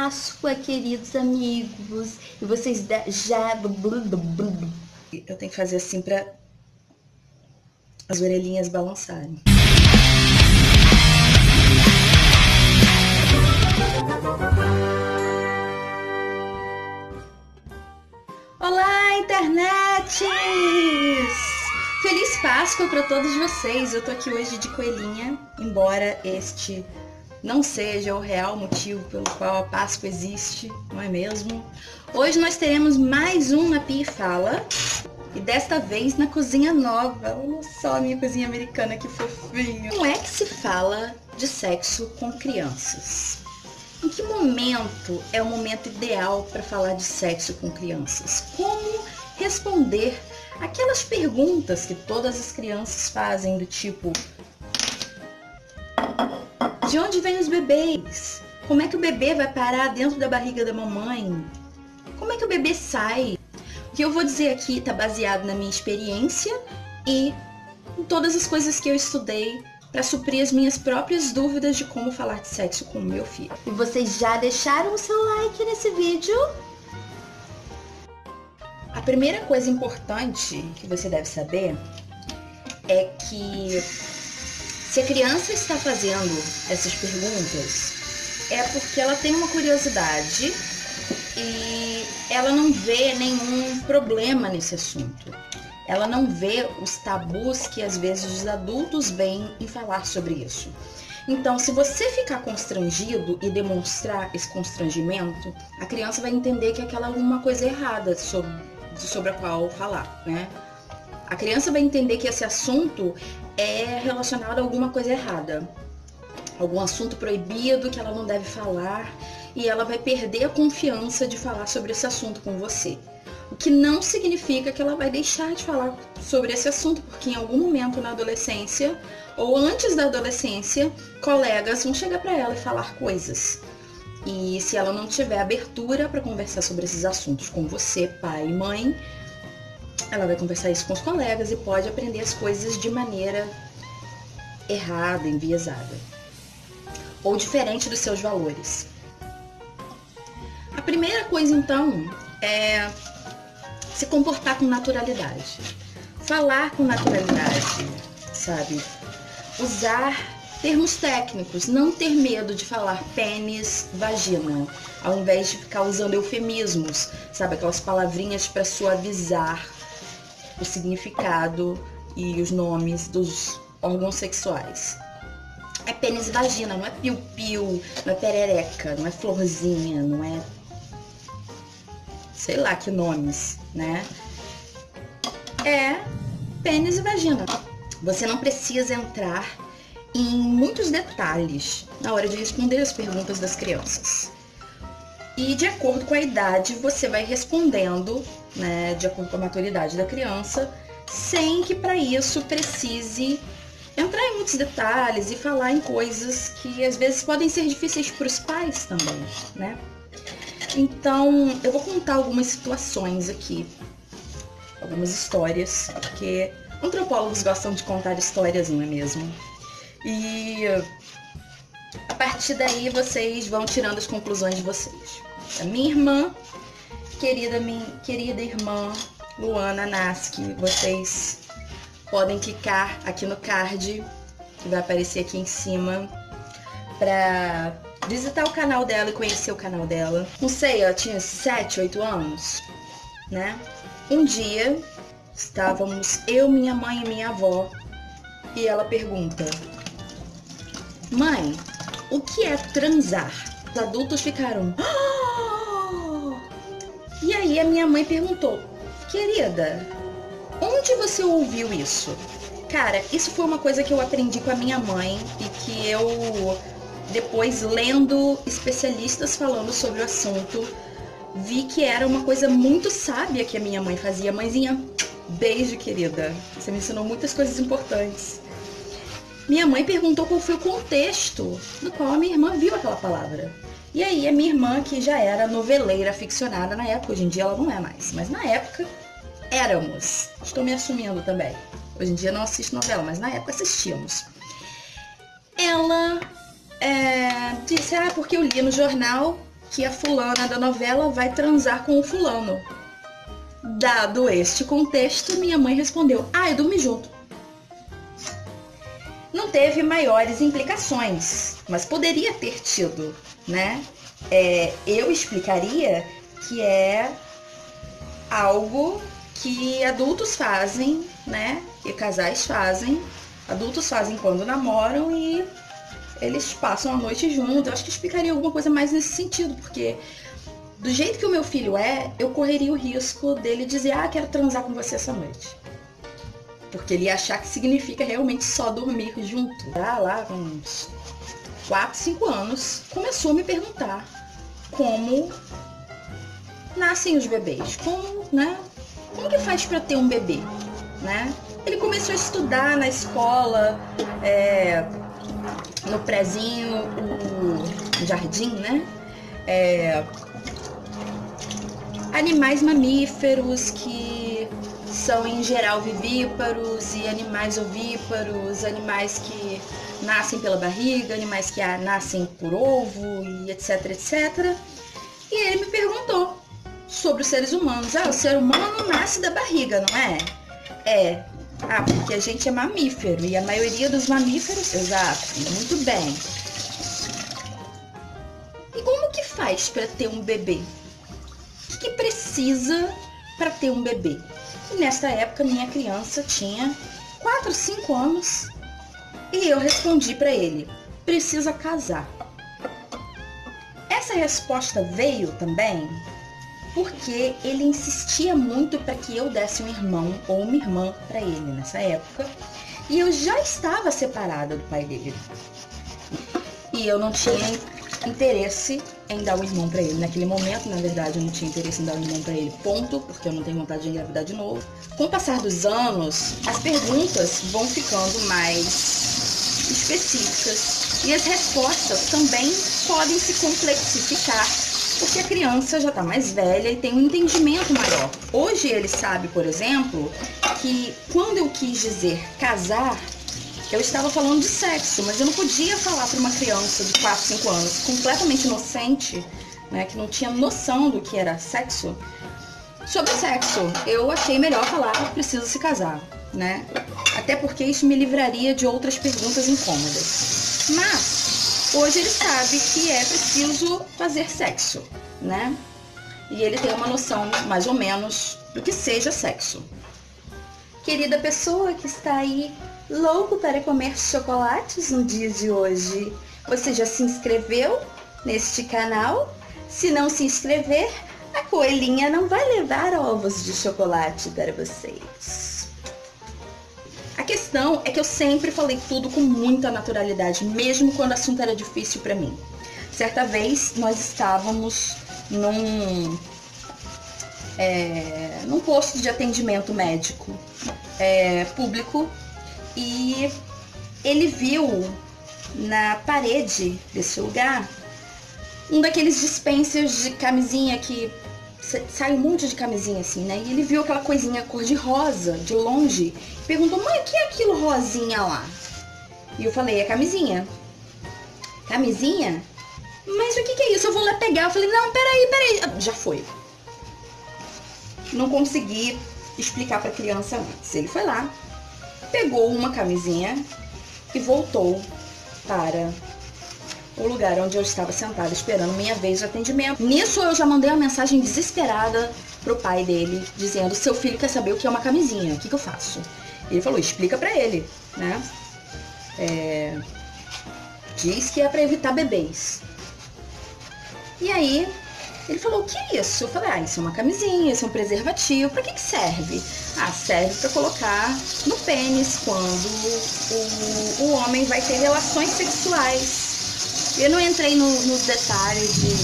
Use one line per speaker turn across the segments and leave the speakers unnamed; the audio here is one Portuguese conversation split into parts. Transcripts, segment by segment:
Páscoa, queridos amigos. E vocês já... Eu tenho que fazer assim pra as orelhinhas balançarem. Olá, internet! Feliz Páscoa para todos vocês. Eu tô aqui hoje de coelhinha, embora este não seja o real motivo pelo qual a Páscoa existe, não é mesmo? Hoje nós teremos mais um Na Pia e Fala, e desta vez na cozinha nova. Olha só a minha cozinha americana, que fofinha. Como é que se fala de sexo com crianças? Em que momento é o momento ideal para falar de sexo com crianças? Como responder aquelas perguntas que todas as crianças fazem, do tipo: de onde vêm os bebês? Como é que o bebê vai parar dentro da barriga da mamãe? Como é que o bebê sai? O que eu vou dizer aqui está baseado na minha experiência e em todas as coisas que eu estudei para suprir as minhas próprias dúvidas de como falar de sexo com o meu filho. E vocês já deixaram o seu like nesse vídeo? A primeira coisa importante que você deve saber é que se a criança está fazendo essas perguntas, é porque ela tem uma curiosidade e ela não vê nenhum problema nesse assunto. Ela não vê os tabus que às vezes os adultos veem em falar sobre isso. Então, se você ficar constrangido e demonstrar esse constrangimento, a criança vai entender que aquela é alguma coisa errada sobre a qual falar, né? A criança vai entender que esse assunto é relacionado a alguma coisa errada, algum assunto proibido que ela não deve falar, e ela vai perder a confiança de falar sobre esse assunto com você. O que não significa que ela vai deixar de falar sobre esse assunto, porque em algum momento na adolescência ou antes da adolescência, colegas vão chegar para ela e falar coisas. E se ela não tiver abertura para conversar sobre esses assuntos com você, pai e mãe, ela vai conversar isso com os colegas e pode aprender as coisas de maneira errada, enviesada, ou diferente dos seus valores. A primeira coisa, então, é se comportar com naturalidade. Falar com naturalidade, sabe? Usar termos técnicos, não ter medo de falar pênis, vagina, ao invés de ficar usando eufemismos, sabe? Aquelas palavrinhas para suavizar o significado e os nomes dos órgãos sexuais. É pênis e vagina, não é piu-piu, não é perereca, não é florzinha, não é sei lá que nomes, né? É pênis e vagina. Você não precisa entrar em muitos detalhes na hora de responder as perguntas das crianças. E de acordo com a idade, você vai respondendo, né, de acordo com a maturidade da criança, sem que para isso precise entrar em muitos detalhes e falar em coisas que às vezes podem ser difíceis para os pais também, né? Então, eu vou contar algumas situações aqui, algumas histórias, porque antropólogos gostam de contar histórias, não é mesmo? E a partir daí vocês vão tirando as conclusões de vocês. A minha irmã, minha querida irmã Luana Naski, vocês podem clicar aqui no card, que vai aparecer aqui em cima, para visitar o canal dela e conhecer o canal dela. Não sei, ela tinha 7, 8 anos, né? Um dia, estávamos eu, minha mãe e minha avó, e ela pergunta: mãe, o que é transar? Os adultos ficaram: oh! E aí a minha mãe perguntou: querida, onde você ouviu isso? Cara, isso foi uma coisa que eu aprendi com a minha mãe e que eu, depois lendo especialistas falando sobre o assunto, vi que era uma coisa muito sábia que a minha mãe fazia. Mãezinha, beijo, querida. Você me ensinou muitas coisas importantes. Minha mãe perguntou qual foi o contexto no qual a minha irmã viu aquela palavra. E aí a minha irmã, que já era noveleira aficionada na época, hoje em dia ela não é mais, mas na época éramos. Estou me assumindo também. Hoje em dia não assisto novela, mas na época assistíamos. Ela disse, porque eu li no jornal que a fulana da novela vai transar com o fulano. Dado este contexto, minha mãe respondeu: ah, eu dormi junto. Não teve maiores implicações, mas poderia ter tido, né? Eu explicaria que é algo que adultos fazem, né? E casais fazem. Adultos fazem quando namoram e eles passam a noite juntos. Eu acho que explicaria alguma coisa mais nesse sentido, porque do jeito que o meu filho eu correria o risco dele dizer: ah, quero transar com você essa noite. Porque ele ia achar que significa realmente só dormir junto. Lá com uns 4, 5 anos, começou a me perguntar como nascem os bebês. Como que faz para ter um bebê, né? Ele começou a estudar na escola, no prézinho, o jardim, né? Animais mamíferos que são em geral vivíparos e animais ovíparos, animais que nascem pela barriga, animais que nascem por ovo e etc, etc. E ele me perguntou sobre os seres humanos. O ser humano nasce da barriga, não é? Porque a gente é mamífero e a maioria dos mamíferos... Exato, muito bem. E como que faz para ter um bebê? O que precisa para ter um bebê? E nesta época minha criança tinha 4, 5 anos e eu respondi para ele: precisa casar. Essa resposta veio também porque ele insistia muito para que eu desse um irmão ou uma irmã para ele nessa época, e eu já estava separada do pai dele. E eu não tinha interesse em dar um irmão para ele. Naquele momento, na verdade, eu não tinha interesse em dar um irmão para ele, ponto, porque eu não tenho vontade de engravidar de novo. Com o passar dos anos, as perguntas vão ficando mais específicas e as respostas também podem se complexificar, porque a criança já está mais velha e tem um entendimento maior. Hoje ele sabe, por exemplo, que quando eu quis dizer casar, eu estava falando de sexo, mas eu não podia falar para uma criança de 4, 5 anos, completamente inocente, né, que não tinha noção do que era sexo, sobre sexo. Eu achei melhor falar que precisa se casar, né? Até porque isso me livraria de outras perguntas incômodas. Mas hoje ele sabe que é preciso fazer sexo, né? E ele tem uma noção, mais ou menos, do que seja sexo. Querida pessoa que está aí louco para comer chocolates no dia de hoje, você já se inscreveu neste canal? Se não se inscrever, a coelhinha não vai levar ovos de chocolate para vocês. A questão é que eu sempre falei tudo com muita naturalidade, mesmo quando o assunto era difícil para mim. Certa vez nós estávamos num posto de atendimento médico público, e ele viu na parede desse lugar um daqueles dispensers de camisinha que sai um monte de camisinha assim, né? E ele viu aquela coisinha cor de rosa de longe e perguntou: mãe, o que é aquilo rosinha lá? E eu falei: é camisinha. Camisinha? Mas o que é isso? Eu vou lá pegar. Eu falei: não, peraí. Já foi. Não consegui explicar pra criança antes. Ele foi lá, pegou uma camisinha e voltou para o lugar onde eu estava sentada esperando minha vez de atendimento. Nisso eu já mandei uma mensagem desesperada pro pai dele, dizendo: seu filho quer saber o que é uma camisinha, o que eu faço? Ele falou: explica pra ele, né? Diz que é pra evitar bebês. E aí ele falou: o que é isso? Eu falei: isso é uma camisinha, isso é um preservativo. Pra que serve? Serve pra colocar no pênis quando o homem vai ter relações sexuais. Eu não entrei nos detalhes de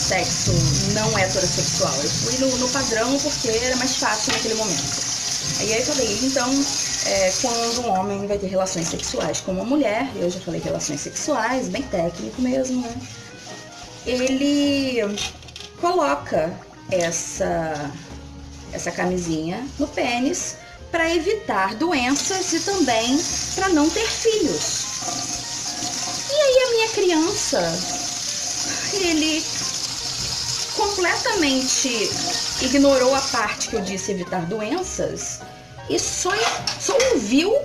sexo não heterossexual. Eu fui no padrão porque era mais fácil naquele momento. Aí eu falei: então, quando um homem vai ter relações sexuais com uma mulher, eu já falei relações sexuais, bem técnico mesmo, né? Ele coloca essa camisinha no pênis para evitar doenças e também para não ter filhos. E aí a minha criança ele completamente ignorou a parte que eu disse evitar doenças e só ouviu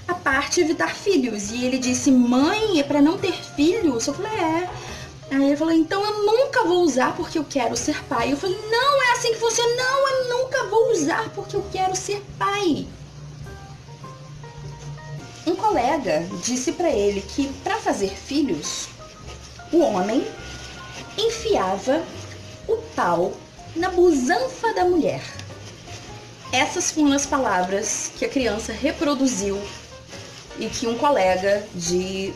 a parte evitar filhos. E ele disse, mãe, é pra não ter filhos? Eu falei, é. Aí ele falou, então eu nunca vou usar porque eu quero ser pai. Eu falei, não é assim que funciona. Não, eu nunca vou usar porque eu quero ser pai. Um colega disse pra ele que para fazer filhos, o homem enfiava o pau na busanfa da mulher. Essas foram as palavras que a criança reproduziu e que um colega de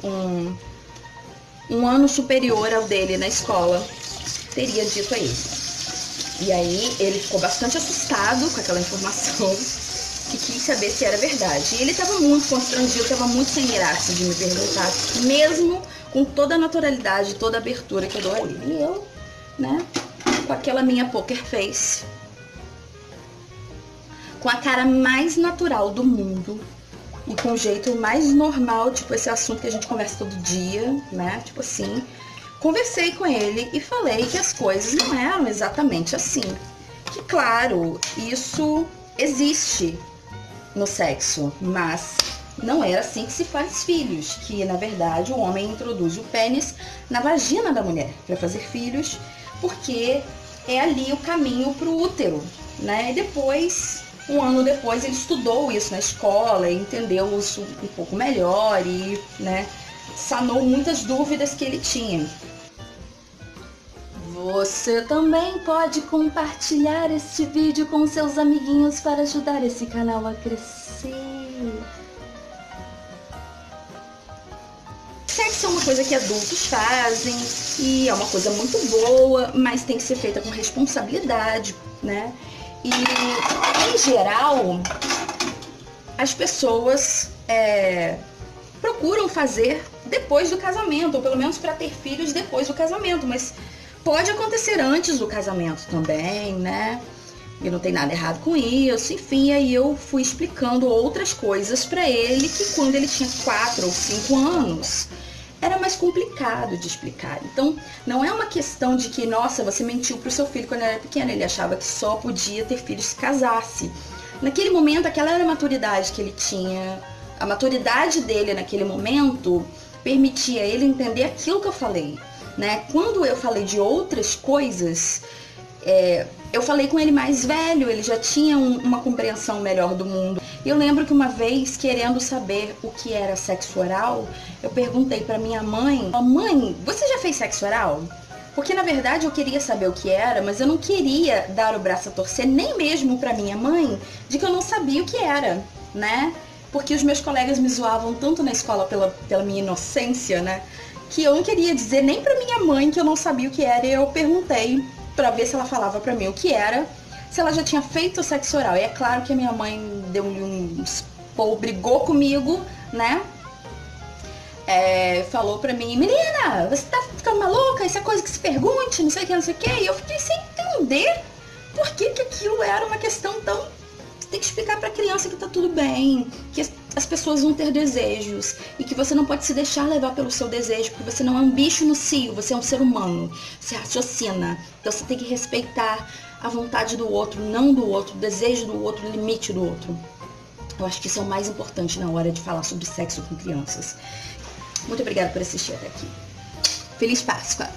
um ano superior ao dele na escola teria dito a ele. E aí ele ficou bastante assustado com aquela informação e quis saber se era verdade. E ele estava muito constrangido, estava muito sem graça de me perguntar, mesmo com toda a naturalidade, toda a abertura que eu dou a ele. E eu, né, com aquela minha poker face, com a cara mais natural do mundo e com o jeito mais normal, tipo esse assunto que a gente conversa todo dia, né, tipo assim, conversei com ele e falei que as coisas não eram exatamente assim. Que claro, isso existe no sexo, mas não era assim que se faz filhos, que na verdade o homem introduz o pênis na vagina da mulher para fazer filhos, porque é ali o caminho para o útero, né? E depois, um ano depois, ele estudou isso na escola e entendeu isso um pouco melhor e, né, sanou muitas dúvidas que ele tinha. Você também pode compartilhar este vídeo com seus amiguinhos para ajudar esse canal a crescer. Sexo é uma coisa que adultos fazem e é uma coisa muito boa, mas tem que ser feita com responsabilidade, né? E, em geral, as pessoas procuram fazer depois do casamento, ou pelo menos para ter filhos depois do casamento, mas pode acontecer antes do casamento também, né? E não tem nada errado com isso. Enfim, aí eu fui explicando outras coisas para ele que quando ele tinha 4 ou 5 anos era mais complicado de explicar. Então, não é uma questão de que, nossa, você mentiu pro seu filho quando ele era pequeno. Ele achava que só podia ter filhos se casasse. Naquele momento, aquela era a maturidade que ele tinha. A maturidade dele naquele momento permitia ele entender aquilo que eu falei, né? Quando eu falei de outras coisas, eu falei com ele mais velho, ele já tinha uma compreensão melhor do mundo. Eu lembro que uma vez, querendo saber o que era sexo oral, eu perguntei pra minha mãe, mãe, você já fez sexo oral? Porque na verdade eu queria saber o que era, mas eu não queria dar o braço a torcer, nem mesmo pra minha mãe, de que eu não sabia o que era, né? Porque os meus colegas me zoavam tanto na escola pela minha inocência, né? Que eu não queria dizer nem pra minha mãe que eu não sabia o que era, e eu perguntei pra ver se ela falava pra mim o que era, se ela já tinha feito sexo oral. E é claro que a minha mãe deu-lhe um expor, brigou comigo, né? Falou pra mim, menina, você tá ficando maluca? Isso é coisa que se pergunte, não sei o que, não sei o que. E eu fiquei sem entender por que aquilo era uma questão tão... Tem que explicar pra criança que tá tudo bem, que as pessoas vão ter desejos e que você não pode se deixar levar pelo seu desejo, porque você não é um bicho no cio, você é um ser humano, você raciocina. Então você tem que respeitar a vontade do outro, não do outro, o desejo do outro, o limite do outro. Eu acho que isso é o mais importante na hora de falar sobre sexo com crianças. Muito obrigada por assistir até aqui. Feliz Páscoa!